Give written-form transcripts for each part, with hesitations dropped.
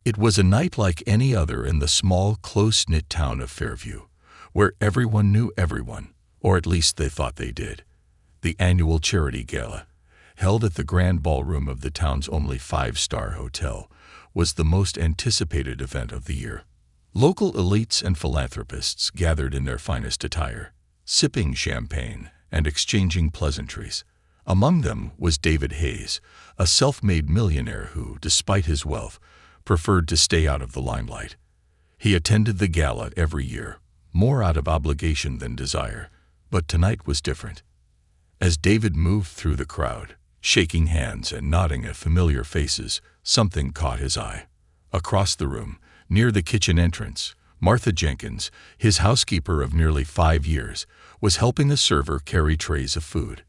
It was a night like any other in the small, close-knit town of Fairview, where everyone knew everyone, or at least they thought they did. The annual charity gala, held at the grand ballroom of the town's only five-star hotel, was the most anticipated event of the year. Local elites and philanthropists gathered in their finest attire, sipping champagne and exchanging pleasantries. Among them was David Hayes, a self-made millionaire who, despite his wealth, preferred to stay out of the limelight. He attended the gala every year, more out of obligation than desire, but tonight was different. As David moved through the crowd, shaking hands and nodding at familiar faces, something caught his eye. Across the room, near the kitchen entrance, Martha Jenkins, his housekeeper of nearly 5 years, was helping a server carry trays of food.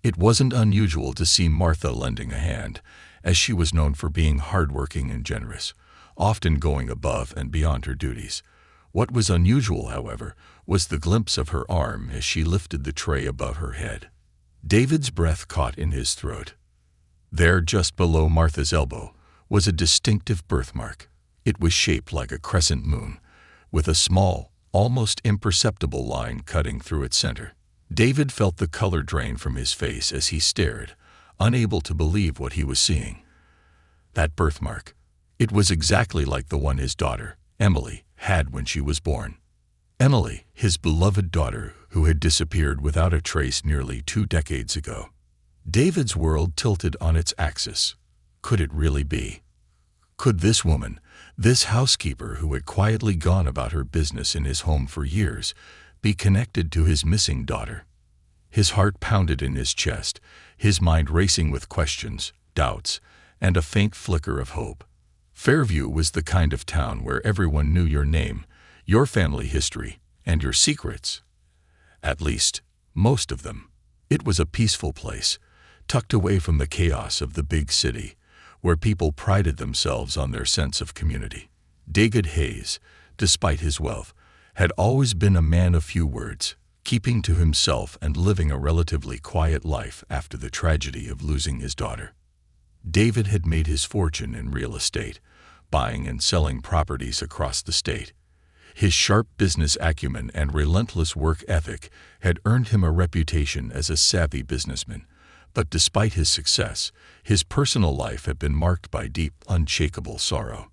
It wasn't unusual to see Martha lending a hand, as she was known for being hardworking and generous, often going above and beyond her duties. What was unusual, however, was the glimpse of her arm as she lifted the tray above her head. David's breath caught in his throat. There, just below Martha's elbow, was a distinctive birthmark. It was shaped like a crescent moon, with a small, almost imperceptible line cutting through its center. David felt the color drain from his face as he stared, unable to believe what he was seeing. That birthmark. It was exactly like the one his daughter, Emily, had when she was born. Emily, his beloved daughter, who had disappeared without a trace nearly 2 decades ago. David's world tilted on its axis. Could it really be? Could this woman, this housekeeper who had quietly gone about her business in his home for years, be connected to his missing daughter? His heart pounded in his chest, his mind racing with questions, doubts, and a faint flicker of hope. Fairview was the kind of town where everyone knew your name, your family history, and your secrets. At least, most of them. It was a peaceful place, tucked away from the chaos of the big city, where people prided themselves on their sense of community. David Hayes, despite his wealth, had always been a man of few words, keeping to himself and living a relatively quiet life after the tragedy of losing his daughter. David had made his fortune in real estate, buying and selling properties across the state. His sharp business acumen and relentless work ethic had earned him a reputation as a savvy businessman, but despite his success, his personal life had been marked by deep, unshakable sorrow.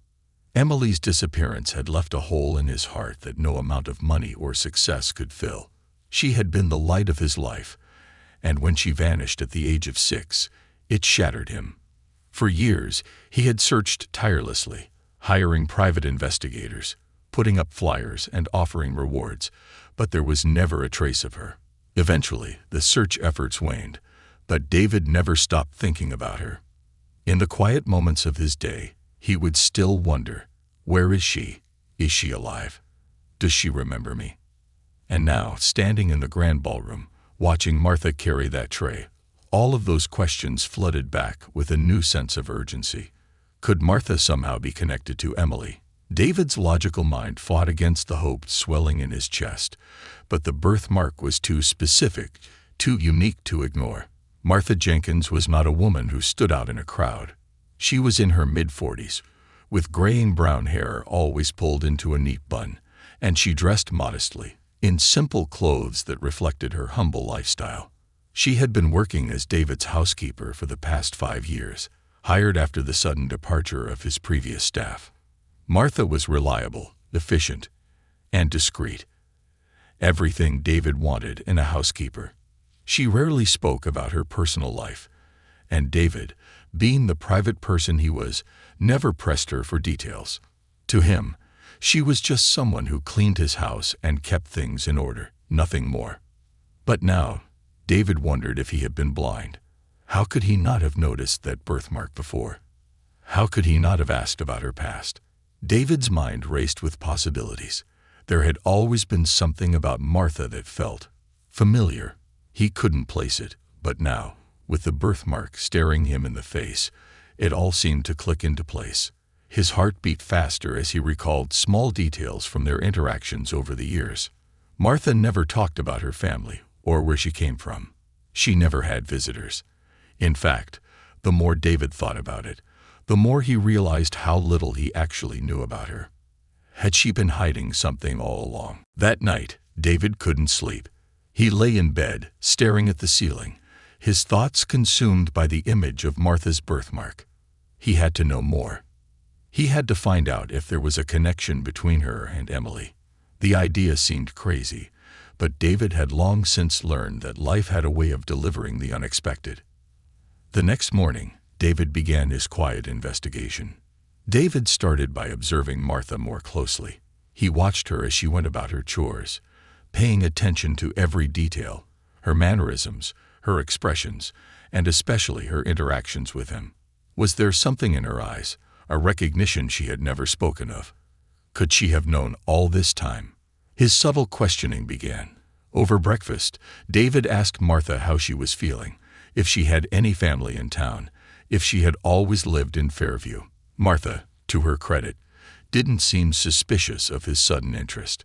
Emily's disappearance had left a hole in his heart that no amount of money or success could fill. She had been the light of his life, and when she vanished at the age of 6, it shattered him. For years, he had searched tirelessly, hiring private investigators, putting up flyers and offering rewards, but there was never a trace of her. Eventually, the search efforts waned, but David never stopped thinking about her. In the quiet moments of his day, he would still wonder, where is she? Is she alive? Does she remember me? And now, standing in the grand ballroom, watching Martha carry that tray, all of those questions flooded back with a new sense of urgency. Could Martha somehow be connected to Emily? David's logical mind fought against the hope swelling in his chest, but the birthmark was too specific, too unique to ignore. Martha Jenkins was not a woman who stood out in a crowd. She was in her mid-40s, with graying brown hair always pulled into a neat bun, and she dressed modestly, in simple clothes that reflected her humble lifestyle. She had been working as David's housekeeper for the past 5 years, hired after the sudden departure of his previous staff. Martha was reliable, efficient, and discreet. Everything David wanted in a housekeeper. She rarely spoke about her personal life, and David, being the private person he was, never pressed her for details. To him, she was just someone who cleaned his house and kept things in order, nothing more. But now, David wondered if he had been blind. How could he not have noticed that birthmark before? How could he not have asked about her past? David's mind raced with possibilities. There had always been something about Martha that felt familiar. He couldn't place it, but now, with the birthmark staring him in the face, it all seemed to click into place. His heart beat faster as he recalled small details from their interactions over the years. Martha never talked about her family or where she came from. She never had visitors. In fact, the more David thought about it, the more he realized how little he actually knew about her. Had she been hiding something all along? That night, David couldn't sleep. He lay in bed, staring at the ceiling, his thoughts consumed by the image of Martha's birthmark. He had to know more. He had to find out if there was a connection between her and Emily. The idea seemed crazy, but David had long since learned that life had a way of delivering the unexpected. The next morning, David began his quiet investigation. David started by observing Martha more closely. He watched her as she went about her chores, paying attention to every detail, her mannerisms, her expressions, and especially her interactions with him. Was there something in her eyes, a recognition she had never spoken of? Could she have known all this time? His subtle questioning began. Over breakfast, David asked Martha how she was feeling, if she had any family in town, if she had always lived in Fairview. Martha, to her credit, didn't seem suspicious of his sudden interest.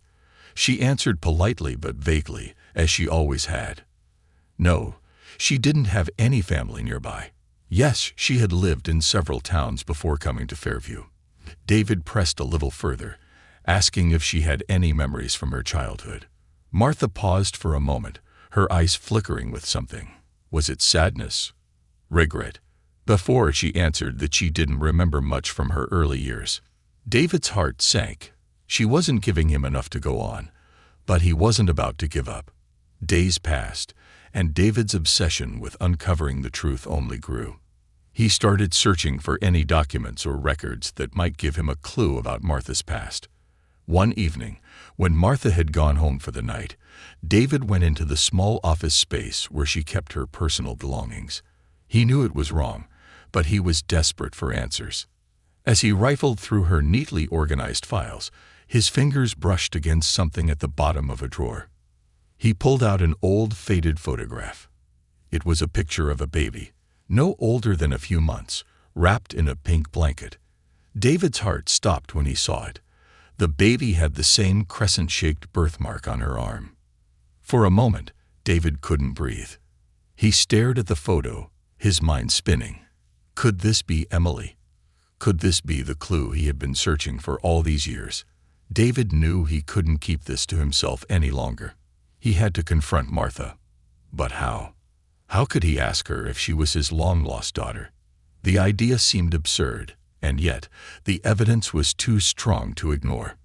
She answered politely but vaguely, as she always had. No, she didn't have any family nearby. Yes, she had lived in several towns before coming to Fairview. David pressed a little further, asking if she had any memories from her childhood. Martha paused for a moment, her eyes flickering with something. Was it sadness? Regret? Before she answered that she didn't remember much from her early years. David's heart sank. She wasn't giving him enough to go on, but he wasn't about to give up. Days passed, and David's obsession with uncovering the truth only grew. He started searching for any documents or records that might give him a clue about Martha's past. One evening, when Martha had gone home for the night, David went into the small office space where she kept her personal belongings. He knew it was wrong, but he was desperate for answers. As he rifled through her neatly organized files, his fingers brushed against something at the bottom of a drawer. He pulled out an old, faded photograph. It was a picture of a baby, no older than a few months, wrapped in a pink blanket. David's heart stopped when he saw it. The baby had the same crescent-shaped birthmark on her arm. For a moment, David couldn't breathe. He stared at the photo, his mind spinning. Could this be Emily? Could this be the clue he had been searching for all these years? David knew he couldn't keep this to himself any longer. He had to confront Martha. But how? How could he ask her if she was his long-lost daughter? The idea seemed absurd, and yet the evidence was too strong to ignore.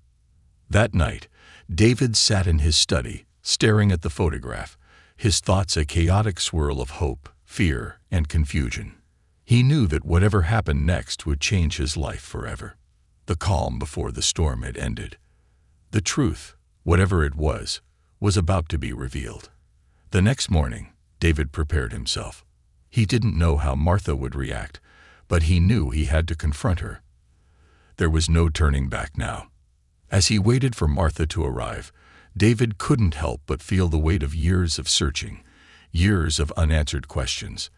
That night, David sat in his study, staring at the photograph, his thoughts a chaotic swirl of hope, fear, and confusion. He knew that whatever happened next would change his life forever. The calm before the storm had ended. The truth, whatever it was about to be revealed. The next morning, David prepared himself. He didn't know how Martha would react, but he knew he had to confront her. There was no turning back now. As he waited for Martha to arrive, David couldn't help but feel the weight of years of searching, years of unanswered questions.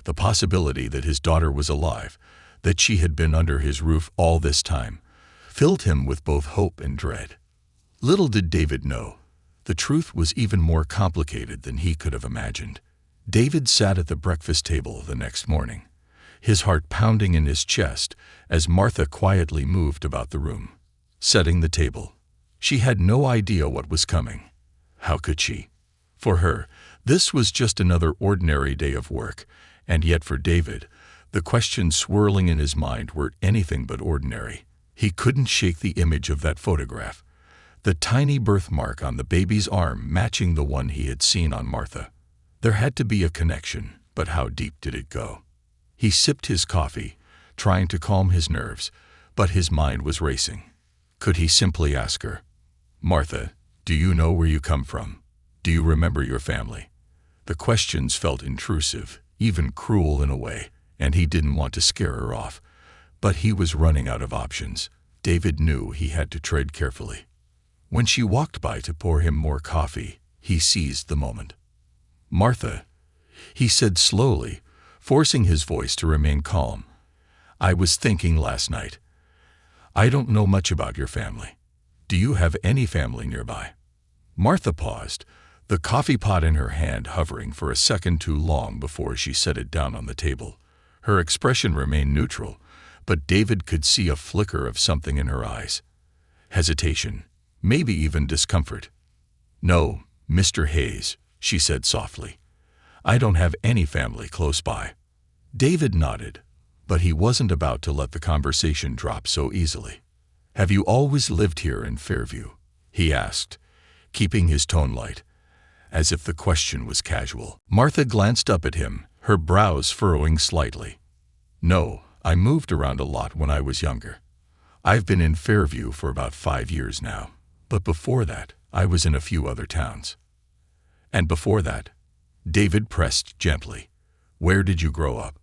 The possibility that his daughter was alive, that she had been under his roof all this time, filled him with both hope and dread. Little did David know, the truth was even more complicated than he could have imagined. David sat at the breakfast table the next morning, his heart pounding in his chest as Martha quietly moved about the room, setting the table. She had no idea what was coming. How could she? For her, this was just another ordinary day of work, and yet for David, the questions swirling in his mind were anything but ordinary. He couldn't shake the image of that photograph, the tiny birthmark on the baby's arm matching the one he had seen on Martha. There had to be a connection, but how deep did it go? He sipped his coffee, trying to calm his nerves, but his mind was racing. Could he simply ask her, "Martha, do you know where you come from? Do you remember your family?" The questions felt intrusive, even cruel in a way, and he didn't want to scare her off. But he was running out of options. David knew he had to tread carefully. When she walked by to pour him more coffee, he seized the moment. "Martha," he said slowly, forcing his voice to remain calm. "I was thinking last night. I don't know much about your family. Do you have any family nearby?" Martha paused, the coffee pot in her hand hovering for a second too long before she set it down on the table. Her expression remained neutral, but David could see a flicker of something in her eyes. Hesitation, maybe even discomfort. "No, Mr. Hayes," she said softly. "I don't have any family close by." David nodded, but he wasn't about to let the conversation drop so easily. "Have you always lived here in Fairview?" he asked, keeping his tone light, as if the question was casual. Martha glanced up at him, her brows furrowing slightly. "No, I moved around a lot when I was younger. I've been in Fairview for about 5 years now, but before that, I was in a few other towns." "And before that?" David pressed gently. "Where did you grow up?"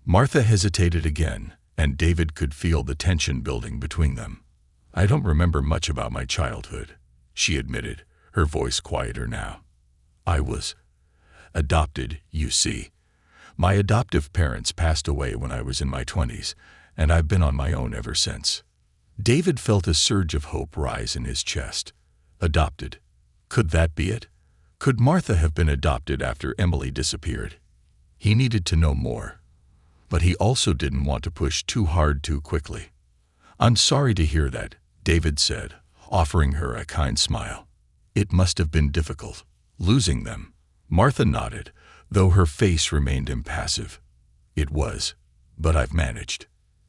Martha hesitated again, and David could feel the tension building between them. "I don't remember much about my childhood," she admitted, her voice quieter now. "I was adopted, you see. My adoptive parents passed away when I was in my 20s, and I've been on my own ever since." David felt a surge of hope rise in his chest. Adopted. Could that be it? Could Martha have been adopted after Emily disappeared? He needed to know more, but he also didn't want to push too hard too quickly. "I'm sorry to hear that," David said, offering her a kind smile. "It must have been difficult, losing them." Martha nodded, though her face remained impassive. "It was, but I've managed."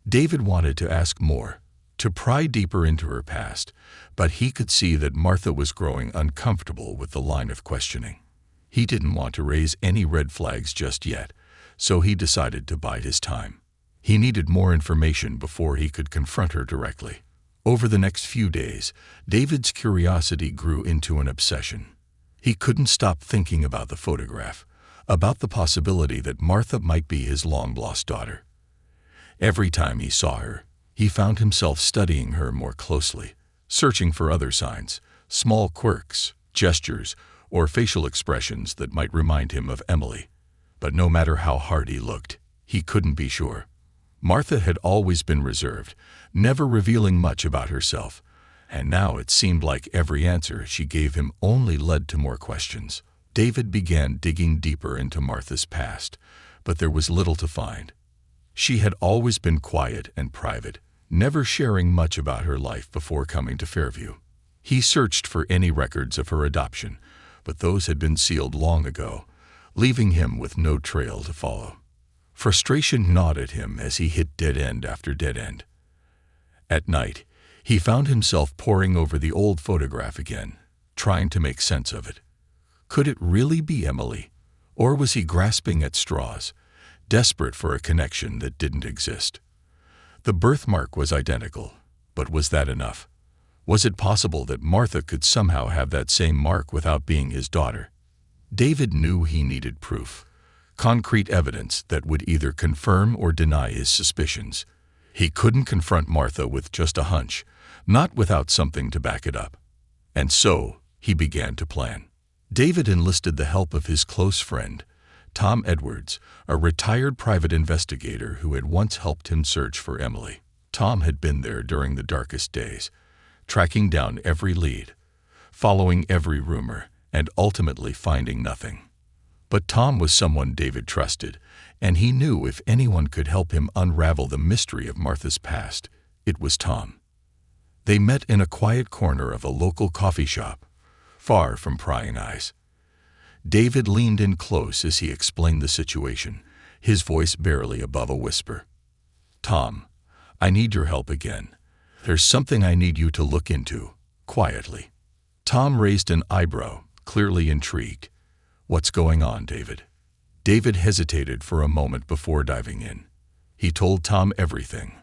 David wanted to ask more, to pry deeper into her past, but he could see that Martha was growing uncomfortable with the line of questioning. He didn't want to raise any red flags just yet, so he decided to bide his time. He needed more information before he could confront her directly. Over the next few days, David's curiosity grew into an obsession. He couldn't stop thinking about the photograph, about the possibility that Martha might be his long-lost daughter. Every time he saw her, he found himself studying her more closely, searching for other signs, small quirks, gestures, or facial expressions that might remind him of Emily. But no matter how hard he looked, he couldn't be sure. Martha had always been reserved, never revealing much about herself, and now it seemed like every answer she gave him only led to more questions. David began digging deeper into Martha's past, but there was little to find. She had always been quiet and private, never sharing much about her life before coming to Fairview. He searched for any records of her adoption, but those had been sealed long ago, leaving him with no trail to follow. Frustration gnawed at him as he hit dead end after dead end. At night, he found himself poring over the old photograph again, trying to make sense of it. Could it really be Emily, or was he grasping at straws, desperate for a connection that didn't exist? The birthmark was identical, but was that enough? Was it possible that Martha could somehow have that same mark without being his daughter? David knew he needed proof, concrete evidence that would either confirm or deny his suspicions. He couldn't confront Martha with just a hunch, not without something to back it up. And so, he began to plan. David enlisted the help of his close friend, Tom Edwards, a retired private investigator who had once helped him search for Emily. Tom had been there during the darkest days, tracking down every lead, following every rumor, and ultimately finding nothing. But Tom was someone David trusted, and he knew if anyone could help him unravel the mystery of Martha's past, it was Tom. They met in a quiet corner of a local coffee shop, far from prying eyes. David leaned in close as he explained the situation, his voice barely above a whisper. "Tom, I need your help again. There's something I need you to look into, quietly." Tom raised an eyebrow, clearly intrigued. "What's going on, David?" David hesitated for a moment before diving in. He told Tom everything,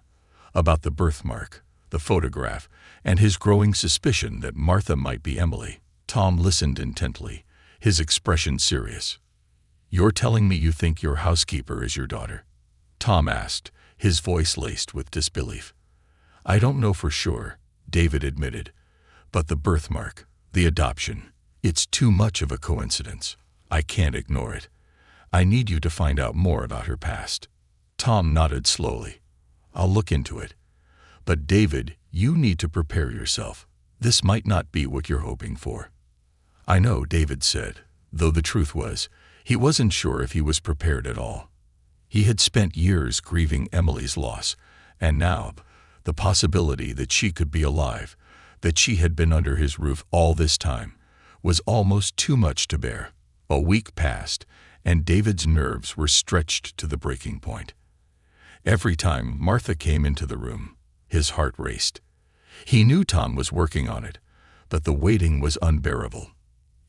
about the birthmark, the photograph, and his growing suspicion that Martha might be Emily. Tom listened intently, his expression serious. "You're telling me you think your housekeeper is your daughter?" Tom asked, his voice laced with disbelief. "I don't know for sure," David admitted, "but the birthmark, the adoption, it's too much of a coincidence. I can't ignore it. I need you to find out more about her past." Tom nodded slowly. "I'll look into it. But David, you need to prepare yourself. This might not be what you're hoping for." "I know," David said, though the truth was, he wasn't sure if he was prepared at all. He had spent years grieving Emily's loss, And now, the possibility that she could be alive, that she had been under his roof all this time, was almost too much to bear. A week passed, and David's nerves were stretched to the breaking point. Every time Martha came into the room, his heart raced. He knew Tom was working on it, but the waiting was unbearable.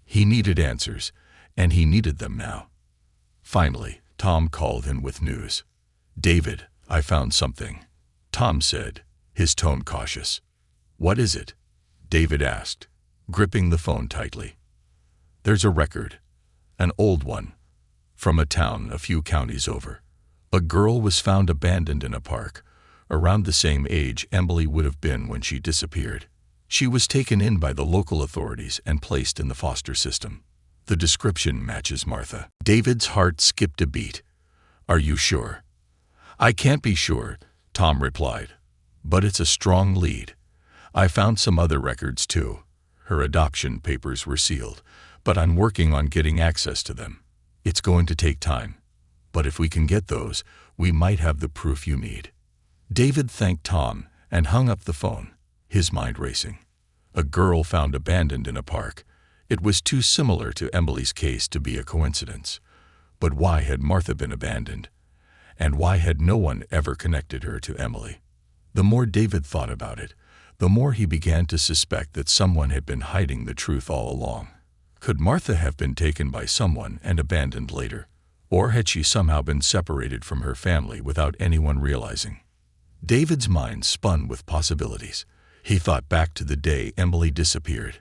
He needed answers, and he needed them now. Finally, Tom called in with news. "David, I found something," Tom said, his tone cautious. "What is it?" David asked, gripping the phone tightly. "There's a record, an old one, from a town a few counties over. A girl was found abandoned in a park, around the same age Emily would have been when she disappeared. She was taken in by the local authorities and placed in the foster system. The description matches Martha." David's heart skipped a beat. "Are you sure?" "I can't be sure," Tom replied, "but it's a strong lead. I found some other records too. Her adoption papers were sealed, but I'm working on getting access to them. It's going to take time, but if we can get those, we might have the proof you need." David thanked Tom and hung up the phone, his mind racing. A girl found abandoned in a park. It was too similar to Emily's case to be a coincidence. But why had Martha been abandoned? And why had no one ever connected her to Emily? The more David thought about it, the more he began to suspect that someone had been hiding the truth all along. Could Martha have been taken by someone and abandoned later? Or had she somehow been separated from her family without anyone realizing? David's mind spun with possibilities. He thought back to the day Emily disappeared,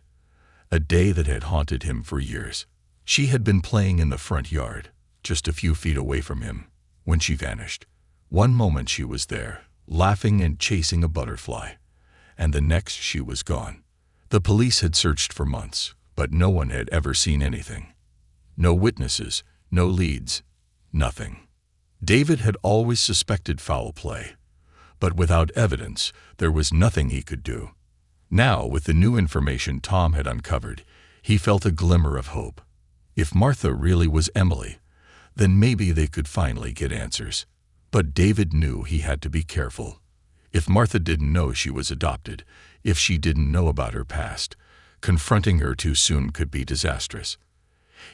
a day that had haunted him for years. She had been playing in the front yard, just a few feet away from him, when she vanished. One moment she was there, laughing and chasing a butterfly, and the next she was gone. The police had searched for months, but no one had ever seen anything. No witnesses, no leads, nothing. David had always suspected foul play, but without evidence, there was nothing he could do. Now, with the new information Tom had uncovered, he felt a glimmer of hope. If Martha really was Emily, then maybe they could finally get answers. But David knew he had to be careful. If Martha didn't know she was adopted, if she didn't know about her past, confronting her too soon could be disastrous.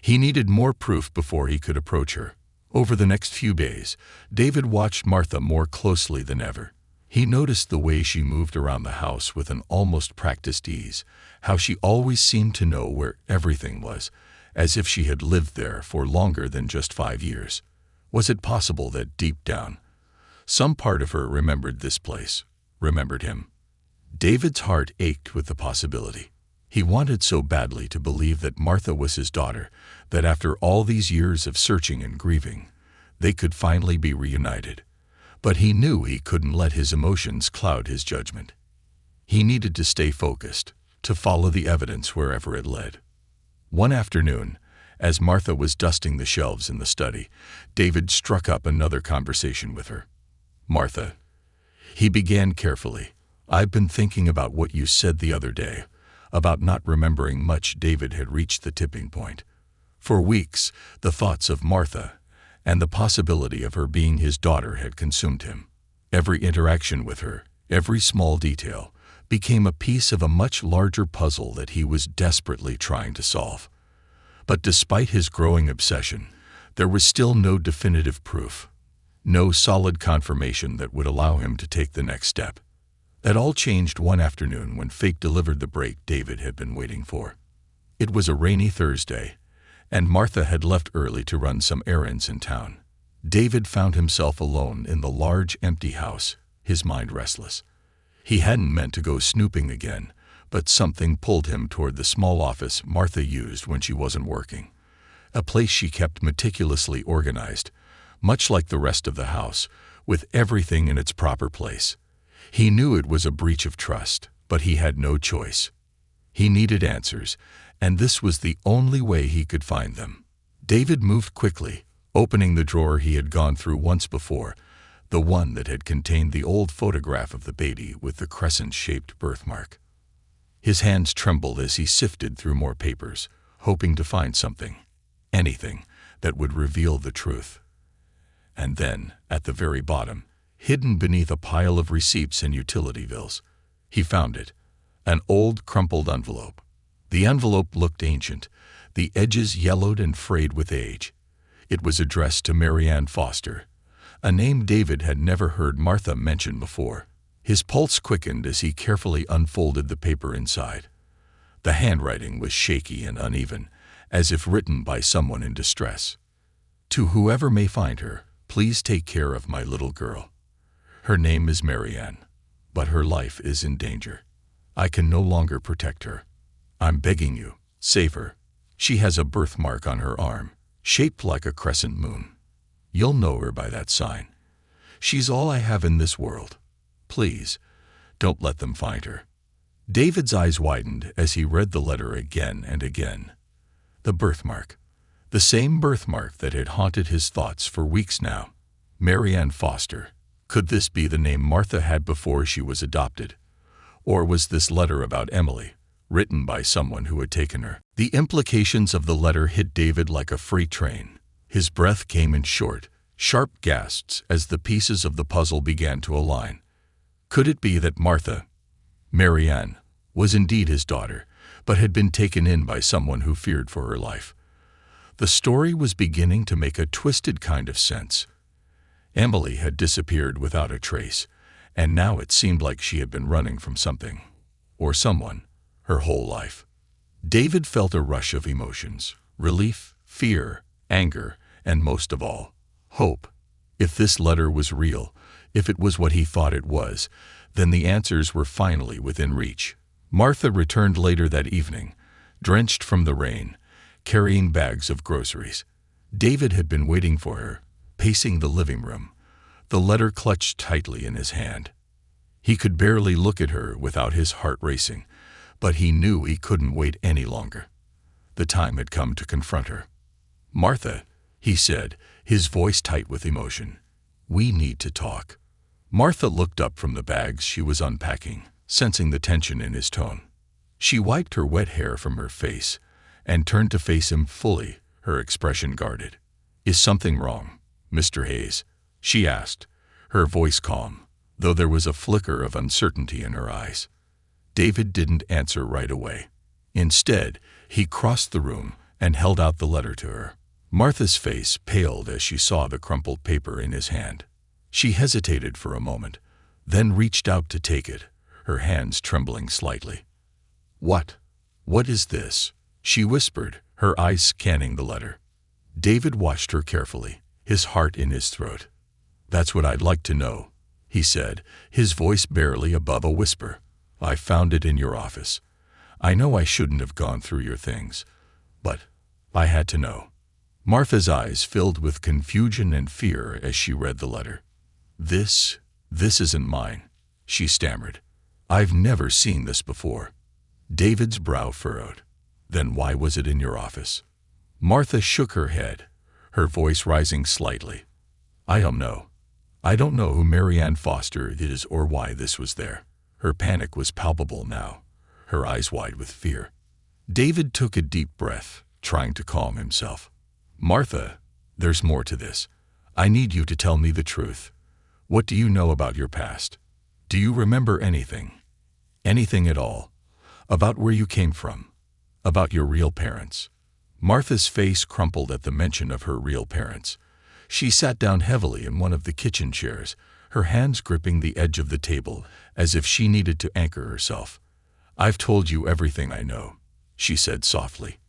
He needed more proof before he could approach her. Over the next few days, David watched Martha more closely than ever. He noticed the way she moved around the house with an almost practiced ease, how she always seemed to know where everything was, as if she had lived there for longer than just 5 years. Was it possible that deep down, some part of her remembered this place, remembered him? David's heart ached with the possibility. He wanted so badly to believe that Martha was his daughter, that after all these years of searching and grieving, they could finally be reunited. But he knew he couldn't let his emotions cloud his judgment. He needed to stay focused, to follow the evidence wherever it led. One afternoon, as Martha was dusting the shelves in the study, David struck up another conversation with her. "Martha," he began carefully, "I've been thinking about what you said the other day, about not remembering much." David had reached the tipping point. For weeks, the thoughts of Martha and the possibility of her being his daughter had consumed him. Every interaction with her, every small detail, became a piece of a much larger puzzle that he was desperately trying to solve. But despite his growing obsession, there was still no definitive proof, no solid confirmation that would allow him to take the next step. That all changed one afternoon when fate delivered the break David had been waiting for. It was a rainy Thursday, and Martha had left early to run some errands in town. David found himself alone in the large, empty house, his mind restless. He hadn't meant to go snooping again, but something pulled him toward the small office Martha used when she wasn't working, a place she kept meticulously organized, much like the rest of the house, with everything in its proper place. He knew it was a breach of trust, but he had no choice. He needed answers, and this was the only way he could find them. David moved quickly, opening the drawer he had gone through once before, the one that had contained the old photograph of the baby with the crescent-shaped birthmark. His hands trembled as he sifted through more papers, hoping to find something, anything, that would reveal the truth. And then, at the very bottom, hidden beneath a pile of receipts and utility bills. He found it, an old, crumpled envelope. The envelope looked ancient, the edges yellowed and frayed with age. It was addressed to Marianne Foster, a name David had never heard Martha mention before. His pulse quickened as he carefully unfolded the paper inside. The handwriting was shaky and uneven, as if written by someone in distress. To whoever may find her, please take care of my little girl. Her name is Marianne, but her life is in danger. I can no longer protect her. I'm begging you, save her. She has a birthmark on her arm, shaped like a crescent moon. You'll know her by that sign. She's all I have in this world. Please, don't let them find her. David's eyes widened as he read the letter again and again. The birthmark. The same birthmark that had haunted his thoughts for weeks now. Marianne Foster. Could this be the name Martha had before she was adopted? Or was this letter about Emily, written by someone who had taken her? The implications of the letter hit David like a freight train. His breath came in short, sharp gasps as the pieces of the puzzle began to align. Could it be that Martha, Marianne, was indeed his daughter, but had been taken in by someone who feared for her life? The story was beginning to make a twisted kind of sense. Emily had disappeared without a trace, and now it seemed like she had been running from something, or someone, her whole life. David felt a rush of emotions: relief, fear, anger, and most of all, hope. If this letter was real, if it was what he thought it was, then the answers were finally within reach. Martha returned later that evening, drenched from the rain, carrying bags of groceries. David had been waiting for her, pacing the living room, the letter clutched tightly in his hand. He could barely look at her without his heart racing, but he knew he couldn't wait any longer. The time had come to confront her. "Martha," he said, his voice tight with emotion, "we need to talk." Martha looked up from the bags she was unpacking, sensing the tension in his tone. She wiped her wet hair from her face and turned to face him fully, her expression guarded. "Is something wrong, Mr. Hayes?" she asked, her voice calm, though there was a flicker of uncertainty in her eyes. David didn't answer right away. Instead, he crossed the room and held out the letter to her. Martha's face paled as she saw the crumpled paper in his hand. She hesitated for a moment, then reached out to take it, her hands trembling slightly. What is this?" she whispered, her eyes scanning the letter. David watched her carefully, his heart in his throat. "That's what I'd like to know," he said, his voice barely above a whisper. "I found it in your office. I know I shouldn't have gone through your things, but I had to know." Martha's eyes filled with confusion and fear as she read the letter. This isn't mine," she stammered. "I've never seen this before." David's brow furrowed. "Then why was it in your office?" Martha shook her head, her voice rising slightly. "I don't know. I don't know who Marianne Foster is or why this was there." Her panic was palpable now, her eyes wide with fear. David took a deep breath, trying to calm himself. "Martha, there's more to this. I need you to tell me the truth. What do you know about your past? Do you remember anything? Anything at all? About where you came from? About your real parents?" Martha's face crumpled at the mention of her real parents. She sat down heavily in one of the kitchen chairs, her hands gripping the edge of the table as if she needed to anchor herself. "I've told you everything I know," she said softly.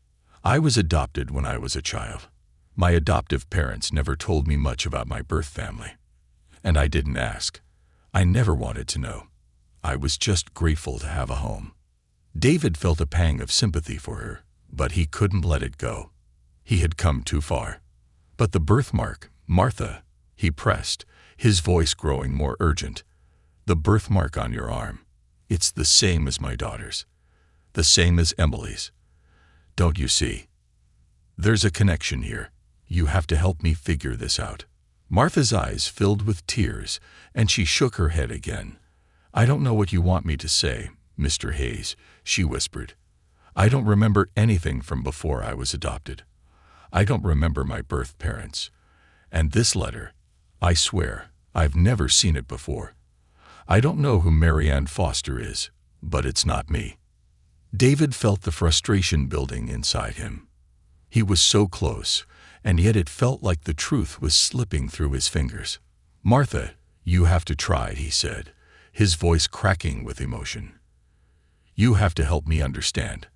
"I was adopted when I was a child. My adoptive parents never told me much about my birth family. And I didn't ask. I never wanted to know. I was just grateful to have a home." David felt a pang of sympathy for her, but he couldn't let it go. He had come too far. "But the birthmark, Martha," he pressed, his voice growing more urgent. "The birthmark on your arm. It's the same as my daughter's. The same as Emily's. Don't you see? There's a connection here. You have to help me figure this out." Martha's eyes filled with tears, and she shook her head again. "I don't know what you want me to say, Mr. Hayes," she whispered. "I don't remember anything from before I was adopted. I don't remember my birth parents. And this letter, I swear, I've never seen it before. I don't know who Marianne Foster is, but it's not me." David felt the frustration building inside him. He was so close, and yet it felt like the truth was slipping through his fingers. "Martha, you have to try," he said, his voice cracking with emotion. "You have to help me understand.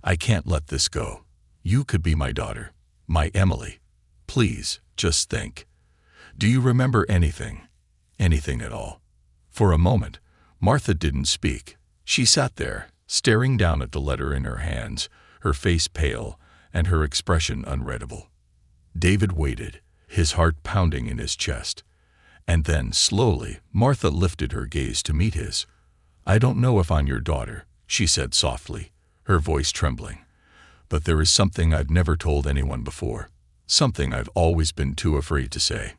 I can't let this go. You could be my daughter, my Emily. Please, just think. Do you remember anything? Anything at all?" For a moment, Martha didn't speak. She sat there, staring down at the letter in her hands, her face pale and her expression unreadable. David waited, his heart pounding in his chest. And then, slowly, Martha lifted her gaze to meet his. "I don't know if I'm your daughter," she said softly, her voice trembling. "But there is something I've never told anyone before, something I've always been too afraid to say."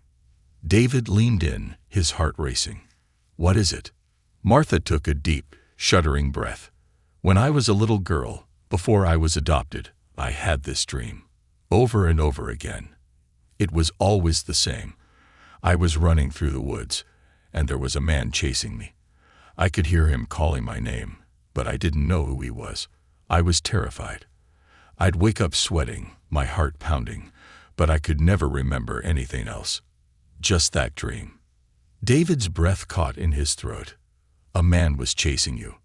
David leaned in, his heart racing. "What is it?" Martha took a deep, shuddering breath. "When I was a little girl, before I was adopted, I had this dream. Over and over again. It was always the same. I was running through the woods, and there was a man chasing me. I could hear him calling my name, but I didn't know who he was. I was terrified. I'd wake up sweating, my heart pounding, but I could never remember anything else. Just that dream." David's breath caught in his throat. "A man was chasing you."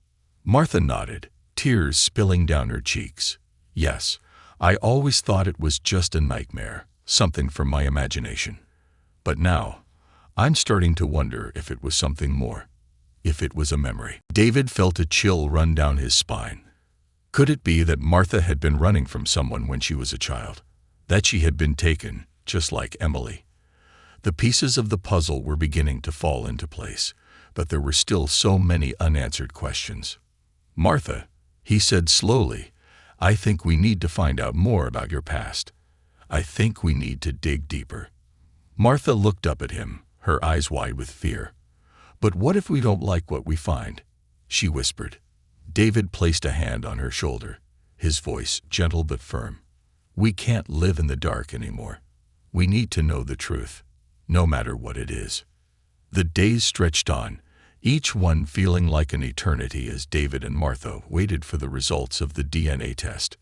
Martha nodded, tears spilling down her cheeks. "Yes, I always thought it was just a nightmare, something from my imagination. But now, I'm starting to wonder if it was something more, if it was a memory." David felt a chill run down his spine. Could it be that Martha had been running from someone when she was a child? That she had been taken, just like Emily? The pieces of the puzzle were beginning to fall into place, but there were still so many unanswered questions. "Martha," he said slowly, "I think we need to find out more about your past. I think we need to dig deeper." Martha looked up at him, her eyes wide with fear. "But what if we don't like what we find?" she whispered. David placed a hand on her shoulder, his voice gentle but firm. "We can't live in the dark anymore. We need to know the truth, no matter what it is." The days stretched on, each one feeling like an eternity as David and Martha waited for the results of the DNA test.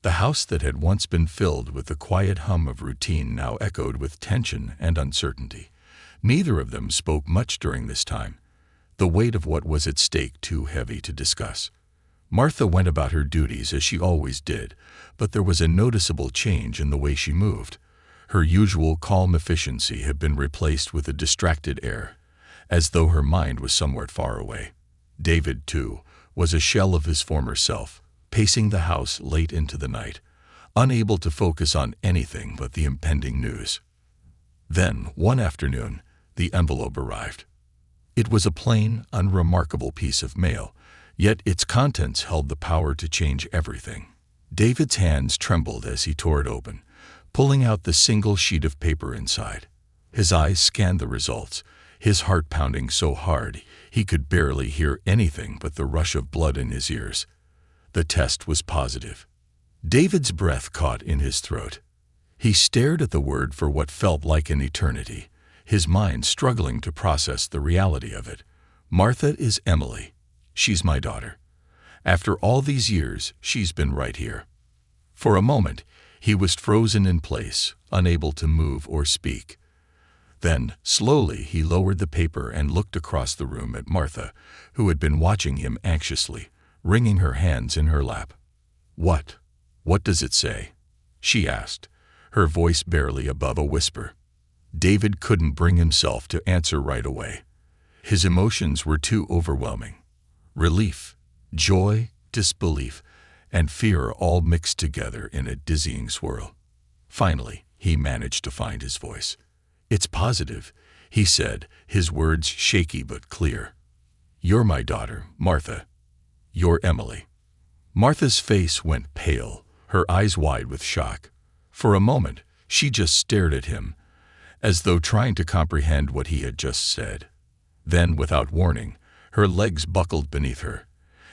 The house that had once been filled with the quiet hum of routine now echoed with tension and uncertainty. Neither of them spoke much during this time, the weight of what was at stake too heavy to discuss. Martha went about her duties as she always did, but there was a noticeable change in the way she moved. Her usual calm efficiency had been replaced with a distracted air, as though her mind was somewhere far away. David, too, was a shell of his former self, pacing the house late into the night, unable to focus on anything but the impending news. Then, one afternoon, the envelope arrived. It was a plain, unremarkable piece of mail, yet its contents held the power to change everything. David's hands trembled as he tore it open, pulling out the single sheet of paper inside. His eyes scanned the results, his heart pounding so hard he could barely hear anything but the rush of blood in his ears. The test was positive. David's breath caught in his throat. He stared at the word for what felt like an eternity, his mind struggling to process the reality of it. "Martha is Emily. She's my daughter. After all these years, she's been right here." For a moment, he was frozen in place, unable to move or speak. Then, slowly, he lowered the paper and looked across the room at Martha, who had been watching him anxiously, wringing her hands in her lap. What does it say?" she asked, her voice barely above a whisper. David couldn't bring himself to answer right away. His emotions were too overwhelming. Relief, joy, disbelief, and fear all mixed together in a dizzying swirl. Finally, he managed to find his voice. "It's positive," he said, his words shaky but clear. "You're my daughter, Martha. You're Emily." Martha's face went pale, her eyes wide with shock. For a moment, she just stared at him, as though trying to comprehend what he had just said. Then, without warning, her legs buckled beneath her,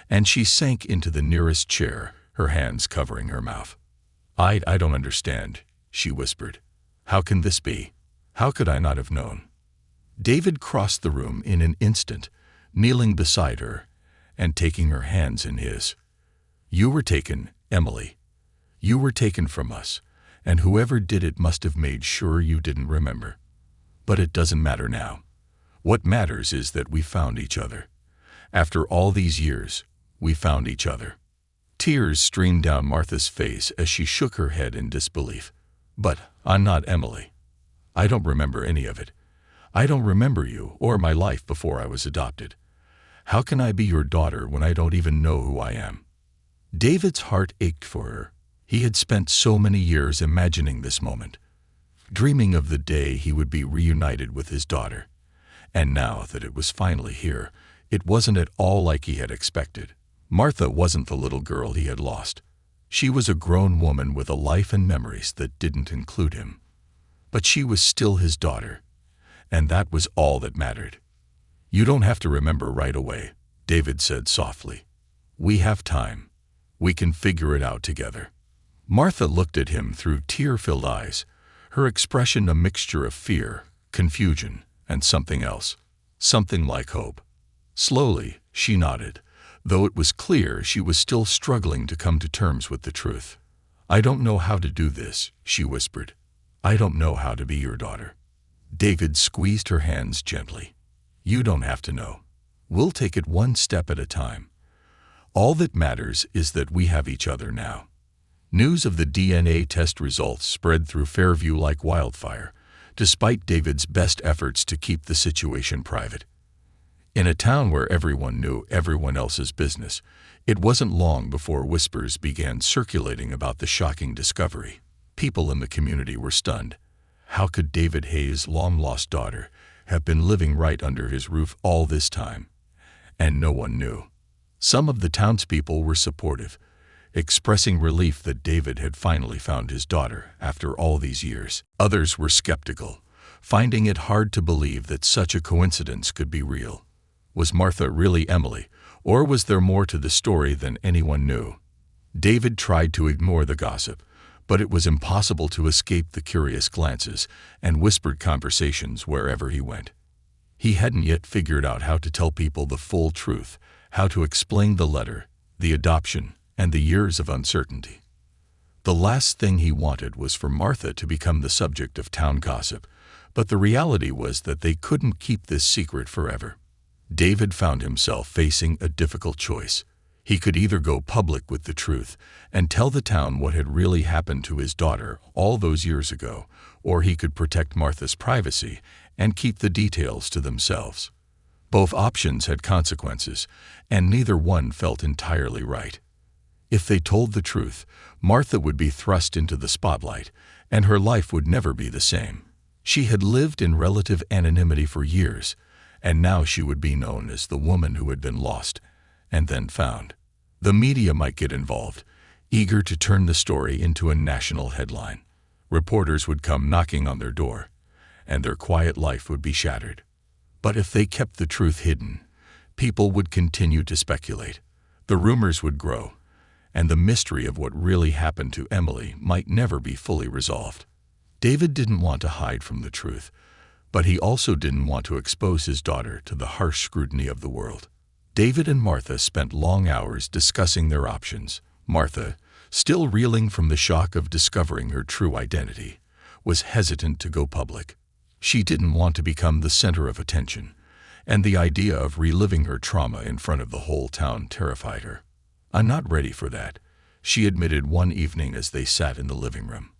and she sank into the nearest chair, her hands covering her mouth. I don't understand," she whispered. "How can this be? How could I not have known?" David crossed the room in an instant, kneeling beside her and taking her hands in his. "You were taken, Emily. You were taken from us, and whoever did it must have made sure you didn't remember. But it doesn't matter now. What matters is that we found each other. After all these years, we found each other." Tears streamed down Martha's face as she shook her head in disbelief. "But I'm not Emily. I don't remember any of it. I don't remember you or my life before I was adopted. How can I be your daughter when I don't even know who I am?" David's heart ached for her. He had spent so many years imagining this moment, dreaming of the day he would be reunited with his daughter. And now that it was finally here, it wasn't at all like he had expected. Martha wasn't the little girl he had lost. She was a grown woman with a life and memories that didn't include him. But she was still his daughter, and that was all that mattered. "You don't have to remember right away," David said softly. "We have time. We can figure it out together." Martha looked at him through tear-filled eyes, her expression a mixture of fear, confusion, and something else, something like hope. Slowly, she nodded, though it was clear she was still struggling to come to terms with the truth. "I don't know how to do this," she whispered. "I don't know how to be your daughter." David squeezed her hands gently. "You don't have to know. We'll take it one step at a time. All that matters is that we have each other now." News of the DNA test results spread through Fairview like wildfire, despite David's best efforts to keep the situation private. In a town where everyone knew everyone else's business, it wasn't long before whispers began circulating about the shocking discovery. People in the community were stunned. How could David Hayes' long-lost daughter have been living right under his roof all this time? And no one knew. Some of the townspeople were supportive, expressing relief that David had finally found his daughter after all these years. Others were skeptical, finding it hard to believe that such a coincidence could be real. Was Martha really Emily, or was there more to the story than anyone knew? David tried to ignore the gossip, but it was impossible to escape the curious glances and whispered conversations wherever he went. He hadn't yet figured out how to tell people the full truth, how to explain the letter, the adoption, and the years of uncertainty. The last thing he wanted was for Martha to become the subject of town gossip, but the reality was that they couldn't keep this secret forever. David found himself facing a difficult choice. He could either go public with the truth and tell the town what had really happened to his daughter all those years ago, or he could protect Martha's privacy and keep the details to themselves. Both options had consequences, and neither one felt entirely right. If they told the truth, Martha would be thrust into the spotlight, and her life would never be the same. She had lived in relative anonymity for years, and now she would be known as the woman who had been lost and then found. The media might get involved, eager to turn the story into a national headline. Reporters would come knocking on their door, and their quiet life would be shattered. But if they kept the truth hidden, people would continue to speculate. The rumors would grow, and the mystery of what really happened to Emily might never be fully resolved. David didn't want to hide from the truth, but he also didn't want to expose his daughter to the harsh scrutiny of the world. David and Martha spent long hours discussing their options. Martha, still reeling from the shock of discovering her true identity, was hesitant to go public. She didn't want to become the center of attention, and the idea of reliving her trauma in front of the whole town terrified her. "I'm not ready for that," she admitted one evening as they sat in the living room.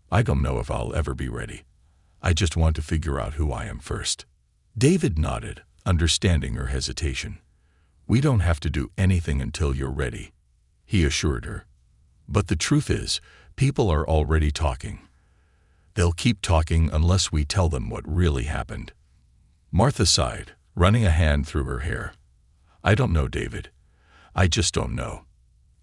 "I don't know if I'll ever be ready. I just want to figure out who I am first." David nodded, understanding her hesitation. "We don't have to do anything until you're ready," he assured her. "But the truth is, people are already talking. They'll keep talking unless we tell them what really happened." Martha sighed, running a hand through her hair. "I don't know, David. I just don't know."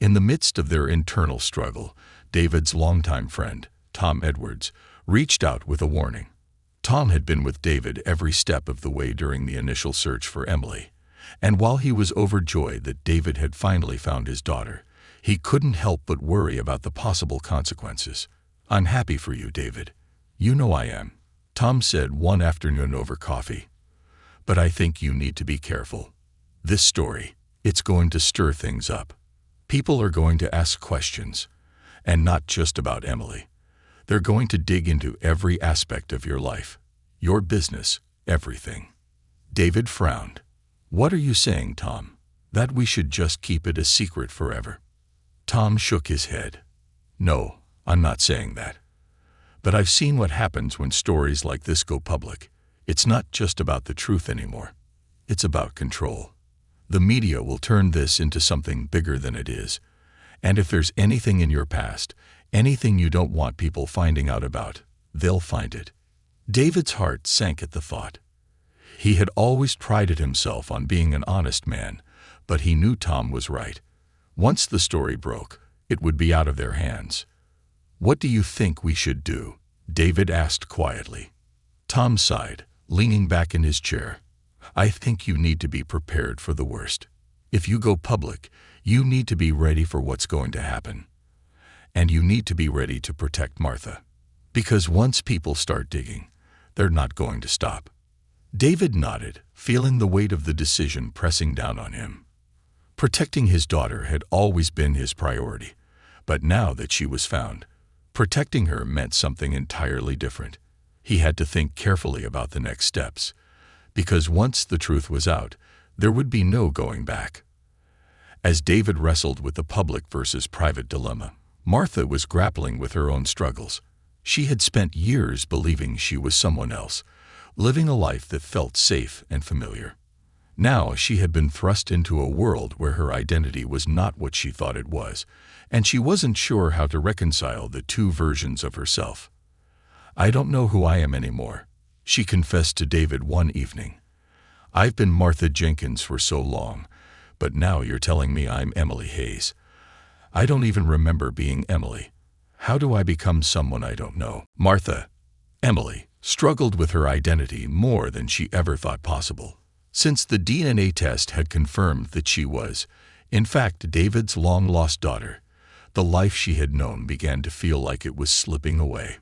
In the midst of their internal struggle, David's longtime friend, Tom Edwards, reached out with a warning. Tom had been with David every step of the way during the initial search for Emily, and while he was overjoyed that David had finally found his daughter, he couldn't help but worry about the possible consequences. "I'm happy for you, David. You know I am," Tom said one afternoon over coffee. But I think you need to be careful. This story, it's going to stir things up. People are going to ask questions, and not just about Emily. They're going to dig into every aspect of your life, your business, everything." David frowned. "What are you saying, Tom? That we should just keep it a secret forever?" Tom shook his head. "No, I'm not saying that. But I've seen what happens when stories like this go public. It's not just about the truth anymore. It's about control. The media will turn this into something bigger than it is. And if there's anything in your past, anything you don't want people finding out about, they'll find it." David's heart sank at the thought. He had always prided himself on being an honest man, but he knew Tom was right. Once the story broke, it would be out of their hands. "What do you think we should do?" David asked quietly. Tom sighed, leaning back in his chair. "I think you need to be prepared for the worst. If you go public, you need to be ready for what's going to happen. And you need to be ready to protect Martha. Because once people start digging, they're not going to stop." David nodded, feeling the weight of the decision pressing down on him. Protecting his daughter had always been his priority, but now that she was found, protecting her meant something entirely different. He had to think carefully about the next steps, because once the truth was out, there would be no going back. As David wrestled with the public versus private dilemma, Martha was grappling with her own struggles. She had spent years believing she was someone else, living a life that felt safe and familiar. Now she had been thrust into a world where her identity was not what she thought it was, and she wasn't sure how to reconcile the two versions of herself. "I don't know who I am anymore," she confessed to David one evening. "I've been Martha Jenkins for so long, but now you're telling me I'm Emily Hayes. I don't even remember being Emily. How do I become someone I don't know?" Emily, struggled with her identity more than she ever thought possible. Since the DNA test had confirmed that she was, in fact, David's long-lost daughter, the life she had known began to feel like it was slipping away.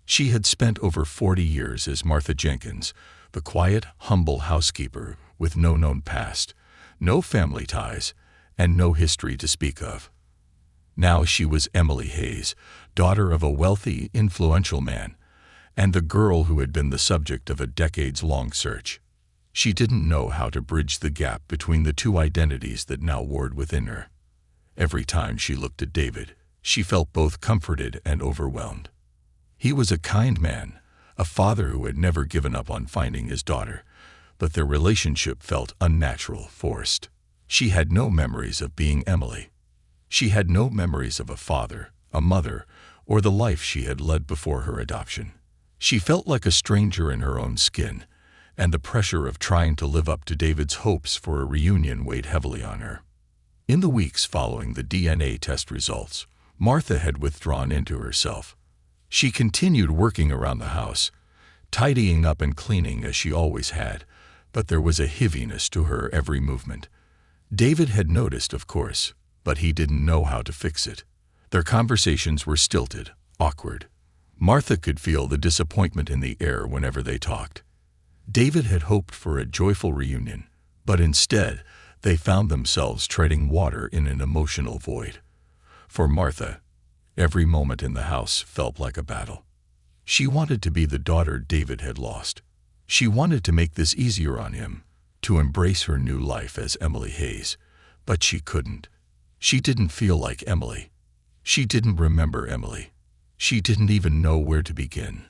She had spent over 40 years as Martha Jenkins, the quiet, humble housekeeper with no known past, no family ties, and no history to speak of. Now she was Emily Hayes, daughter of a wealthy, influential man, and the girl who had been the subject of a decades-long search. She didn't know how to bridge the gap between the two identities that now warred within her. Every time she looked at David, she felt both comforted and overwhelmed. He was a kind man, a father who had never given up on finding his daughter, but their relationship felt unnatural, forced. She had no memories of being Emily. She had no memories of a father, a mother, or the life she had led before her adoption. She felt like a stranger in her own skin, and the pressure of trying to live up to David's hopes for a reunion weighed heavily on her. In the weeks following the DNA test results, Martha had withdrawn into herself. She continued working around the house, tidying up and cleaning as she always had, but there was a heaviness to her every movement. David had noticed, of course, but he didn't know how to fix it. Their conversations were stilted, awkward. Martha could feel the disappointment in the air whenever they talked. David had hoped for a joyful reunion, but instead, they found themselves treading water in an emotional void. For Martha, every moment in the house felt like a battle. She wanted to be the daughter David had lost. She wanted to make this easier on him, to embrace her new life as Emily Hayes, but she couldn't. She didn't feel like Emily. She didn't remember Emily. She didn't even know where to begin.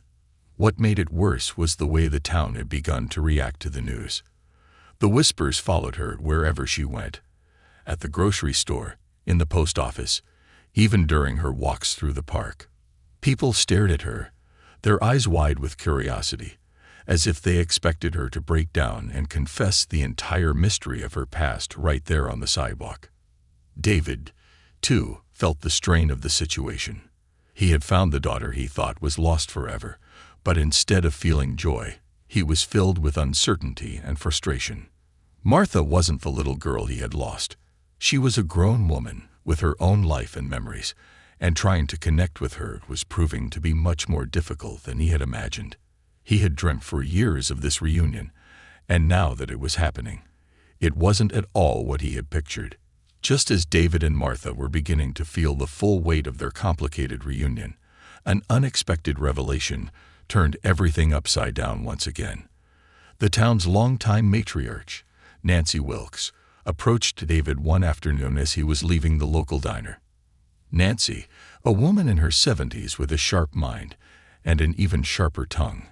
What made it worse was the way the town had begun to react to the news. The whispers followed her wherever she went. At the grocery store, in the post office, even during her walks through the park. People stared at her, their eyes wide with curiosity, as if they expected her to break down and confess the entire mystery of her past right there on the sidewalk. David, too, felt the strain of the situation. He had found the daughter he thought was lost forever, but instead of feeling joy, he was filled with uncertainty and frustration. Martha wasn't the little girl he had lost. She was a grown woman with her own life and memories, and trying to connect with her was proving to be much more difficult than he had imagined. He had dreamt for years of this reunion, And now that it was happening, it wasn't at all what he had pictured. Just as David and Martha were beginning to feel the full weight of their complicated reunion, an unexpected revelation turned everything upside down once again. The town's longtime matriarch, Nancy Wilkes, approached David one afternoon as he was leaving the local diner. Nancy, a woman in her 70s with a sharp mind and an even sharper tongue,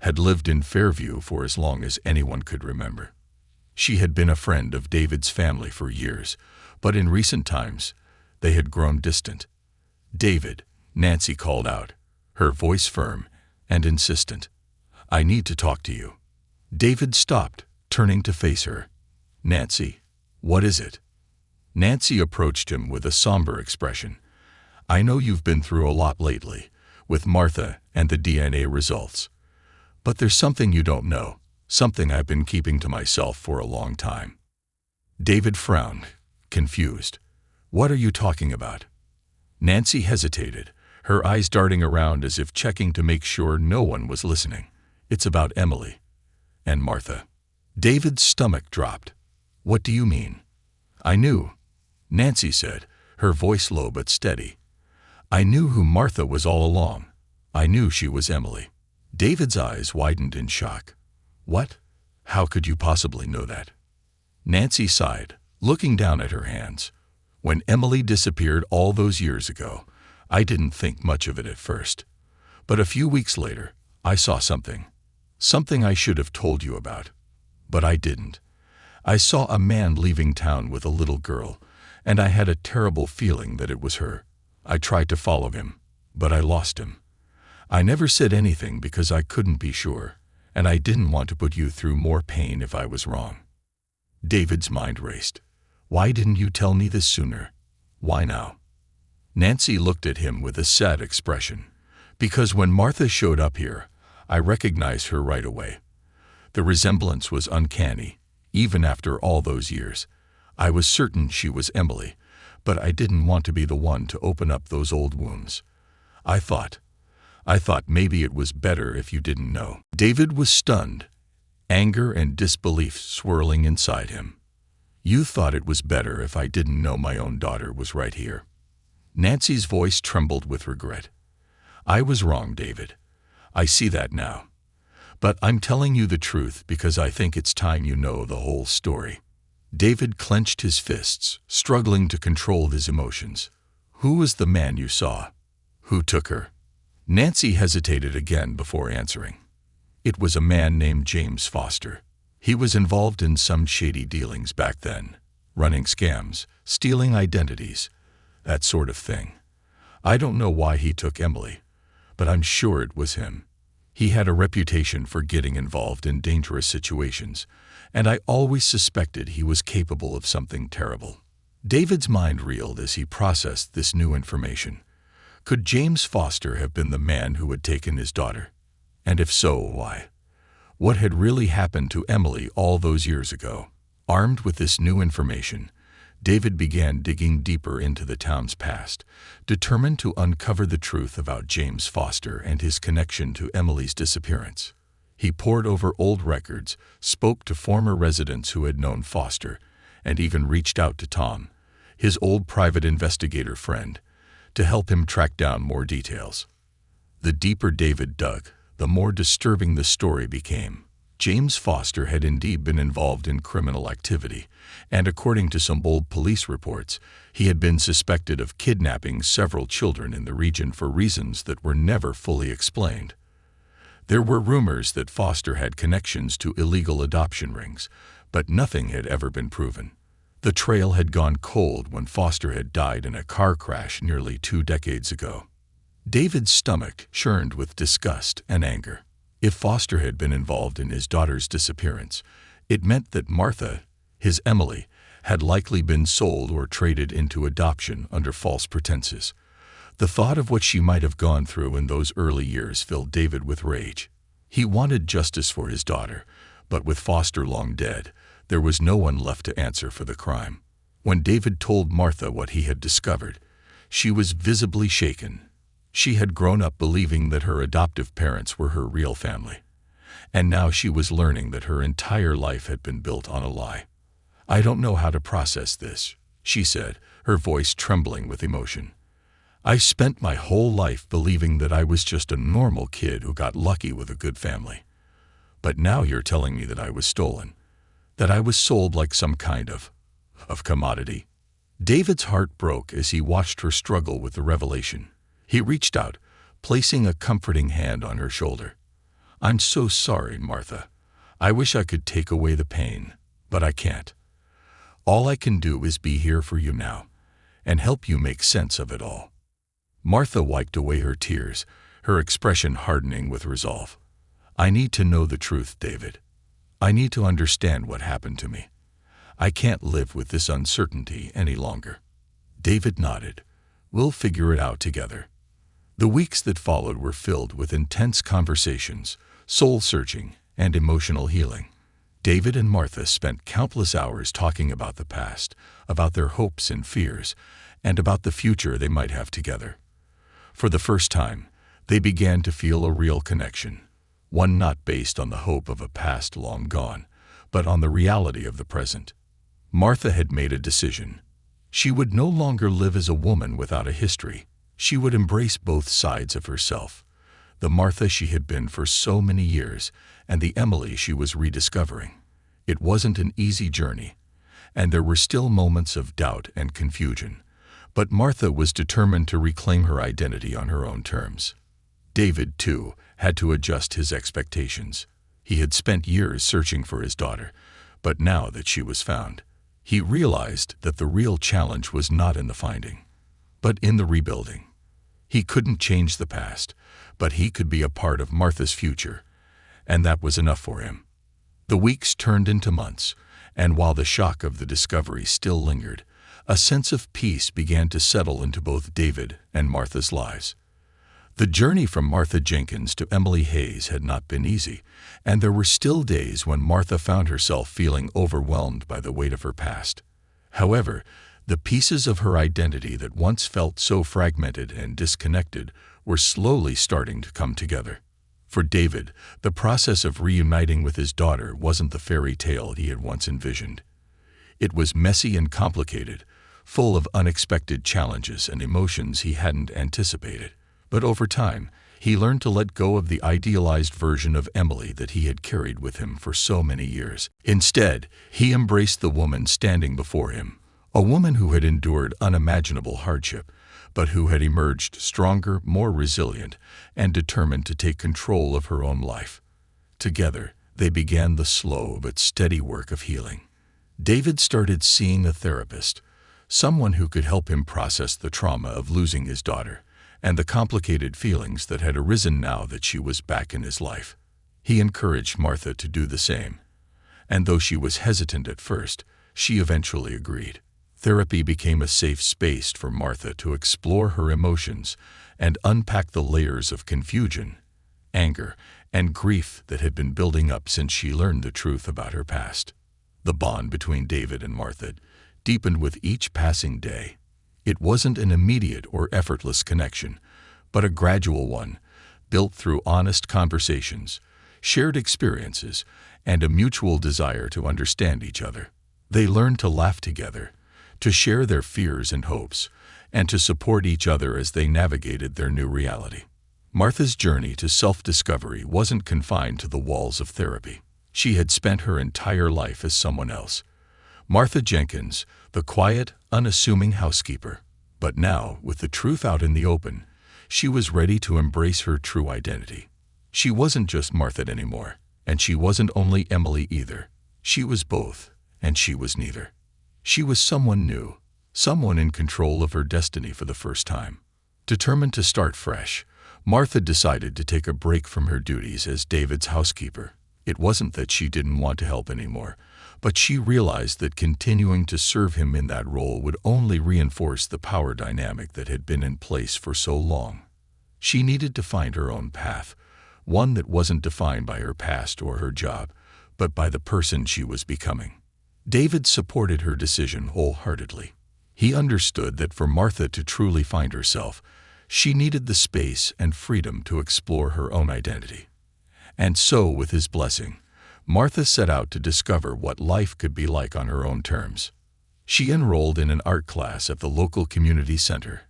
had lived in Fairview for as long as anyone could remember. She had been a friend of David's family for years, but in recent times, they had grown distant. "David," Nancy called out, her voice firm and insistent. "I need to talk to you." David stopped, turning to face her. "Nancy, what is it?" Nancy approached him with a somber expression. "I know you've been through a lot lately, with Martha and the DNA results. But there's something you don't know, something I've been keeping to myself for a long time." David frowned, confused. "What are you talking about?" Nancy hesitated, her eyes darting around as if checking to make sure no one was listening. "It's about Emily and Martha." David's stomach dropped. "What do you mean?" "I knew," Nancy said, her voice low but steady. "I knew who Martha was all along. I knew she was Emily." David's eyes widened in shock. "What? How could you possibly know that?" Nancy sighed, looking down at her hands. "When Emily disappeared all those years ago, I didn't think much of it at first. But a few weeks later, I saw something I should have told you about. But I didn't. I saw a man leaving town with a little girl, and I had a terrible feeling that it was her. I tried to follow him, but I lost him. I never said anything because I couldn't be sure, and I didn't want to put you through more pain if I was wrong." David's mind raced. "Why didn't you tell me this sooner? Why now?" Nancy looked at him with a sad expression. "Because when Martha showed up here, I recognized her right away. The resemblance was uncanny, even after all those years. I was certain she was Emily, but I didn't want to be the one to open up those old wounds. I thought maybe it was better if you didn't know." David was stunned, anger and disbelief swirling inside him. "You thought it was better if I didn't know my own daughter was right here." Nancy's voice trembled with regret. "I was wrong, David. I see that now. But I'm telling you the truth because I think it's time you know the whole story." David clenched his fists, struggling to control his emotions. "Who was the man you saw? Who took her?" Nancy hesitated again before answering. "It was a man named James Foster. He was involved in some shady dealings back then, running scams, stealing identities, that sort of thing. I don't know why he took Emily, but I'm sure it was him. He had a reputation for getting involved in dangerous situations, and I always suspected he was capable of something terrible." David's mind reeled as he processed this new information. Could James Foster have been the man who had taken his daughter? And if so, why? What had really happened to Emily all those years ago? Armed with this new information, David began digging deeper into the town's past, determined to uncover the truth about James Foster and his connection to Emily's disappearance. He pored over old records, spoke to former residents who had known Foster, and even reached out to Tom, his old private investigator friend, to help him track down more details. The deeper David dug, the more disturbing the story became. James Foster had indeed been involved in criminal activity, and according to some old police reports, he had been suspected of kidnapping several children in the region for reasons that were never fully explained. There were rumors that Foster had connections to illegal adoption rings, but nothing had ever been proven. The trail had gone cold when Foster had died in a car crash nearly 2 decades ago. David's stomach churned with disgust and anger. If Foster had been involved in his daughter's disappearance, it meant that Martha, his Emily, had likely been sold or traded into adoption under false pretenses. The thought of what she might have gone through in those early years filled David with rage. He wanted justice for his daughter, but with Foster long dead, there was no one left to answer for the crime. When David told Martha what he had discovered, she was visibly shaken. She had grown up believing that her adoptive parents were her real family, and now she was learning that her entire life had been built on a lie. "I don't know how to process this," she said, her voice trembling with emotion. "I spent my whole life believing that I was just a normal kid who got lucky with a good family. But now you're telling me that I was stolen, that I was sold like some kind of commodity." David's heart broke as he watched her struggle with the revelation. He reached out, placing a comforting hand on her shoulder. "I'm so sorry, Martha. I wish I could take away the pain, but I can't. All I can do is be here for you now and help you make sense of it all." Martha wiped away her tears, her expression hardening with resolve. "I need to know the truth, David. I need to understand what happened to me. I can't live with this uncertainty any longer." David nodded. "We'll figure it out together." The weeks that followed were filled with intense conversations, soul-searching, and emotional healing. David and Martha spent countless hours talking about the past, about their hopes and fears, and about the future they might have together. For the first time, they began to feel a real connection, one not based on the hope of a past long gone, but on the reality of the present. Martha had made a decision. She would no longer live as a woman without a history. She would embrace both sides of herself, the Martha she had been for so many years, and the Emily she was rediscovering. It wasn't an easy journey, and there were still moments of doubt and confusion, but Martha was determined to reclaim her identity on her own terms. David, too, had to adjust his expectations. He had spent years searching for his daughter, but now that she was found, he realized that the real challenge was not in the finding, but in the rebuilding. He couldn't change the past, but he could be a part of Martha's future, and that was enough for him. The weeks turned into months, and while the shock of the discovery still lingered, a sense of peace began to settle into both David and Martha's lives. The journey from Martha Jenkins to Emily Hayes had not been easy, and there were still days when Martha found herself feeling overwhelmed by the weight of her past. However, the pieces of her identity that once felt so fragmented and disconnected were slowly starting to come together. For David, the process of reuniting with his daughter wasn't the fairy tale he had once envisioned. It was messy and complicated, full of unexpected challenges and emotions he hadn't anticipated. But over time, he learned to let go of the idealized version of Emily that he had carried with him for so many years. Instead, he embraced the woman standing before him, a woman who had endured unimaginable hardship, but who had emerged stronger, more resilient, and determined to take control of her own life. Together, they began the slow but steady work of healing. David started seeing a therapist, someone who could help him process the trauma of losing his daughter and the complicated feelings that had arisen now that she was back in his life. He encouraged Martha to do the same, and though she was hesitant at first, she eventually agreed. Therapy became a safe space for Martha to explore her emotions and unpack the layers of confusion, anger, and grief that had been building up since she learned the truth about her past. The bond between David and Martha deepened with each passing day. It wasn't an immediate or effortless connection, but a gradual one, built through honest conversations, shared experiences, and a mutual desire to understand each other. They learned to laugh together, to share their fears and hopes, and to support each other as they navigated their new reality. Martha's journey to self-discovery wasn't confined to the walls of therapy. She had spent her entire life as someone else. Martha Jenkins, the quiet, unassuming housekeeper. But now, with the truth out in the open, she was ready to embrace her true identity. She wasn't just Martha anymore, and she wasn't only Emily either. She was both, and she was neither. She was someone new, someone in control of her destiny for the first time. Determined to start fresh, Martha decided to take a break from her duties as David's housekeeper. It wasn't that she didn't want to help anymore, but she realized that continuing to serve him in that role would only reinforce the power dynamic that had been in place for so long. She needed to find her own path, one that wasn't defined by her past or her job, but by the person she was becoming. David supported her decision wholeheartedly. He understood that for Martha to truly find herself, she needed the space and freedom to explore her own identity. And so, with his blessing, Martha set out to discover what life could be like on her own terms. She enrolled in an art class at the local community center,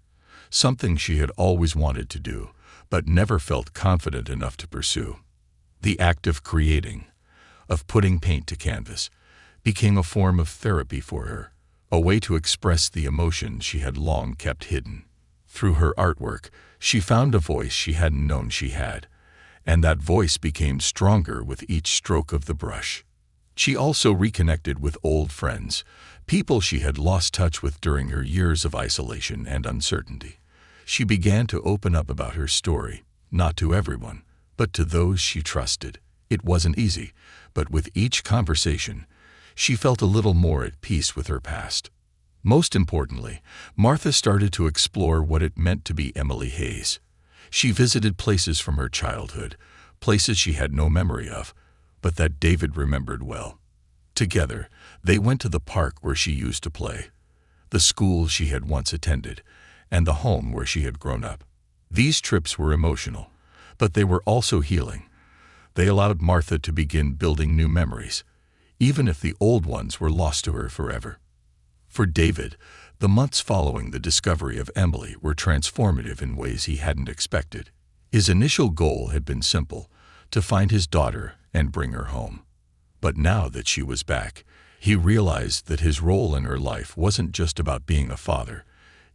something she had always wanted to do, but never felt confident enough to pursue. The act of creating, of putting paint to canvas, became a form of therapy for her, a way to express the emotions she had long kept hidden. Through her artwork, she found a voice she hadn't known she had, and that voice became stronger with each stroke of the brush. She also reconnected with old friends, people she had lost touch with during her years of isolation and uncertainty. She began to open up about her story, not to everyone, but to those she trusted. It wasn't easy, but with each conversation, she felt a little more at peace with her past. Most importantly, Martha started to explore what it meant to be Emily Hayes. She visited places from her childhood, places she had no memory of, but that David remembered well. Together, they went to the park where she used to play, the school she had once attended, and the home where she had grown up. These trips were emotional, but they were also healing. They allowed Martha to begin building new memories, even if the old ones were lost to her forever. For David, the months following the discovery of Emily were transformative in ways he hadn't expected. His initial goal had been simple: to find his daughter and bring her home. But now that she was back, he realized that his role in her life wasn't just about being a father.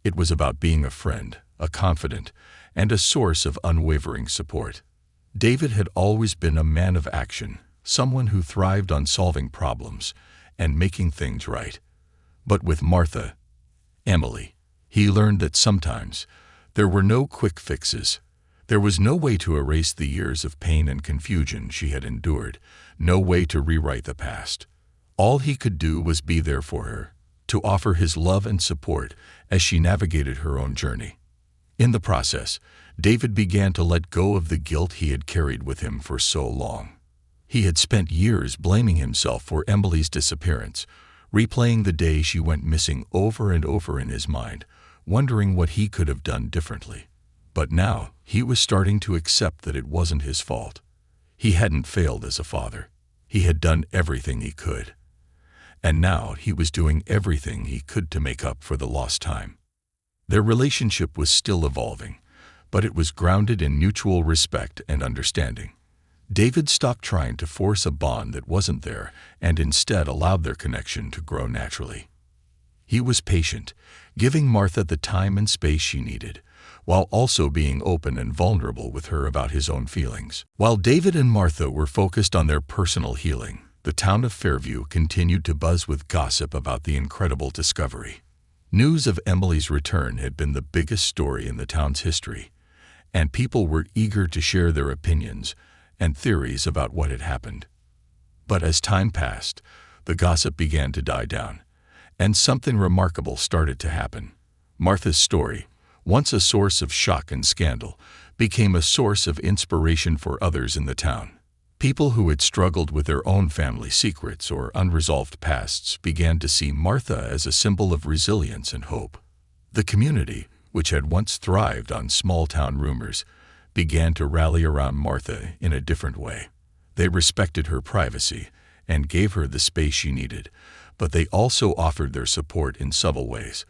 It was about being a friend, a confidant, and a source of unwavering support. David had always been a man of action, someone who thrived on solving problems and making things right. But with Martha, Emily, he learned that sometimes there were no quick fixes. There was no way to erase the years of pain and confusion she had endured, no way to rewrite the past. All he could do was be there for her, to offer his love and support as she navigated her own journey. In the process, David began to let go of the guilt he had carried with him for so long. He had spent years blaming himself for Emily's disappearance, replaying the day she went missing over and over in his mind, wondering what he could have done differently. But now, he was starting to accept that it wasn't his fault. He hadn't failed as a father. He had done everything he could. And now he was doing everything he could to make up for the lost time. Their relationship was still evolving, but it was grounded in mutual respect and understanding. David stopped trying to force a bond that wasn't there and instead allowed their connection to grow naturally. He was patient, giving Martha the time and space she needed, while also being open and vulnerable with her about his own feelings. While David and Martha were focused on their personal healing, the town of Fairview continued to buzz with gossip about the incredible discovery. News of Emily's return had been the biggest story in the town's history, and people were eager to share their opinions and theories about what had happened. But as time passed, the gossip began to die down, and something remarkable started to happen. Martha's story, once a source of shock and scandal, became a source of inspiration for others in the town. People who had struggled with their own family secrets or unresolved pasts began to see Martha as a symbol of resilience and hope. The community, which had once thrived on small-town rumors, began to rally around Martha in a different way. They respected her privacy and gave her the space she needed, but they also offered their support in subtle ways: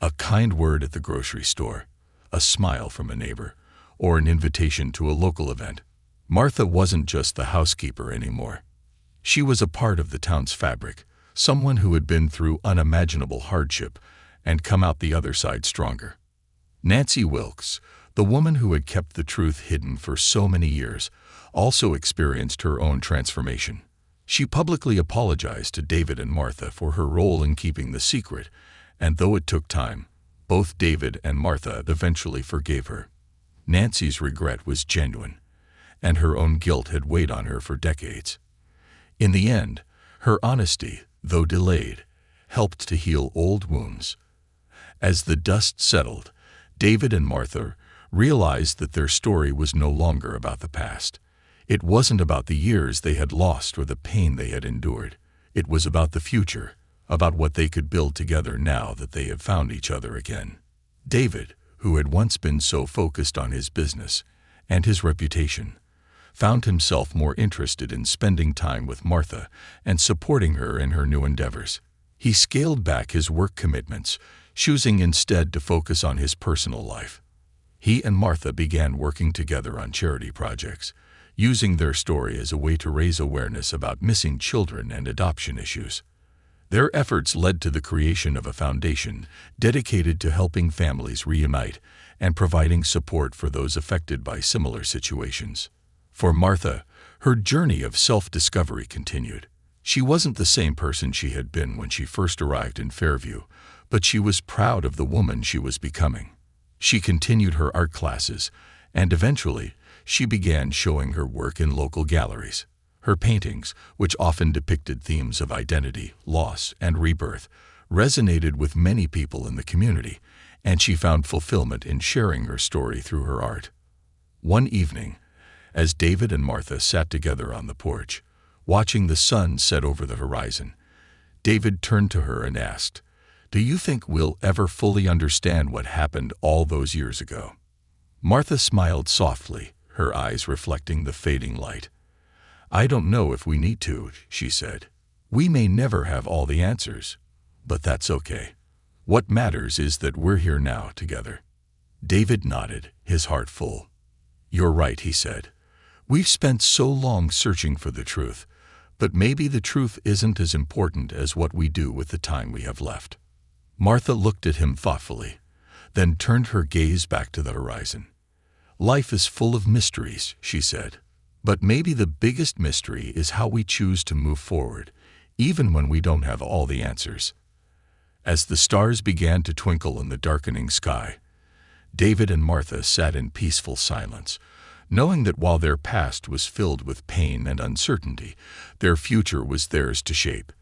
a kind word at the grocery store, a smile from a neighbor, or an invitation to a local event. Martha wasn't just the housekeeper anymore. She was a part of the town's fabric, someone who had been through unimaginable hardship and come out the other side stronger. Nancy Wilkes, the woman who had kept the truth hidden for so many years, also experienced her own transformation. She publicly apologized to David and Martha for her role in keeping the secret, and though it took time, both David and Martha eventually forgave her. Nancy's regret was genuine, and her own guilt had weighed on her for decades. In the end, her honesty, though delayed, helped to heal old wounds. As the dust settled, David and Martha realized that their story was no longer about the past. It wasn't about the years they had lost or the pain they had endured. It was about the future, about what they could build together now that they had found each other again. David, who had once been so focused on his business and his reputation, found himself more interested in spending time with Martha and supporting her in her new endeavors. He scaled back his work commitments, choosing instead to focus on his personal life. He and Martha began working together on charity projects, using their story as a way to raise awareness about missing children and adoption issues. Their efforts led to the creation of a foundation dedicated to helping families reunite and providing support for those affected by similar situations. For Martha, her journey of self-discovery continued. She wasn't the same person she had been when she first arrived in Fairview, but she was proud of the woman she was becoming. She continued her art classes, and eventually, she began showing her work in local galleries. Her paintings, which often depicted themes of identity, loss, and rebirth, resonated with many people in the community, and she found fulfillment in sharing her story through her art. One evening, as David and Martha sat together on the porch, watching the sun set over the horizon, David turned to her and asked, "Do you think we'll ever fully understand what happened all those years ago?" Martha smiled softly, her eyes reflecting the fading light. "I don't know if we need to," she said. "We may never have all the answers, but that's okay. What matters is that we're here now together." David nodded, his heart full. "You're right," he said. "We've spent so long searching for the truth, but maybe the truth isn't as important as what we do with the time we have left." Martha looked at him thoughtfully, then turned her gaze back to the horizon. "Life is full of mysteries," she said. "But maybe the biggest mystery is how we choose to move forward, even when we don't have all the answers." As the stars began to twinkle in the darkening sky, David and Martha sat in peaceful silence, knowing that while their past was filled with pain and uncertainty, their future was theirs to shape.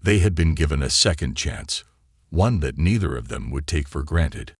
They had been given a second chance, one that neither of them would take for granted.